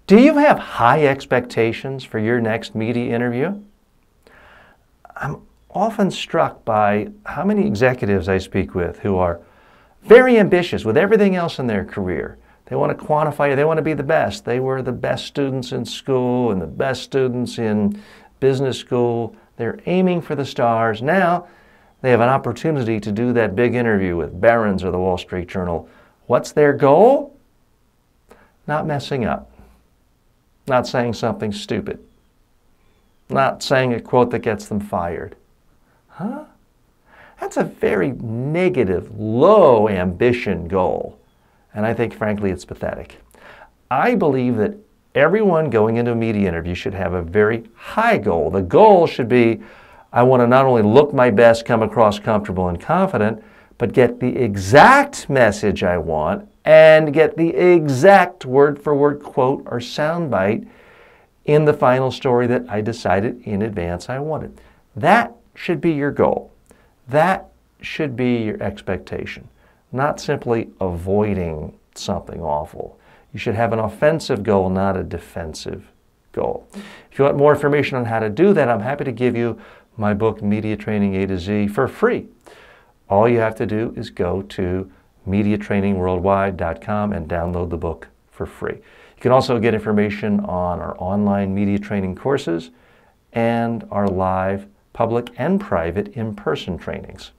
Do you have high expectations for your next media interview? I'm often struck by how many executives I speak with who are very ambitious with everything else in their career. They want to quantify it. They want to be the best. They were the best students in school and the best students in business school. They're aiming for the stars. Now they have an opportunity to do that big interview with Barron's or the Wall Street Journal. What's their goal? Not messing up. Not saying something stupid. Not saying a quote that gets them fired. Huh? That's a very negative, low ambition goal. And I think, frankly, it's pathetic. I believe that everyone going into a media interview should have a very high goal. The goal should be, I want to not only look my best, come across comfortable and confident, but get the exact message I want and get the exact word-for-word quote or soundbite in the final story that I decided in advance I wanted. That should be your goal. That should be your expectation, not simply avoiding something awful. You should have an offensive goal, not a defensive goal. If you want more information on how to do that, I'm happy to give you my book, Media Training A to Z, for free. All you have to do is go to mediatrainingworldwide.com and download the book for free. You can also get information on our online media training courses and our live, public, and private in-person trainings.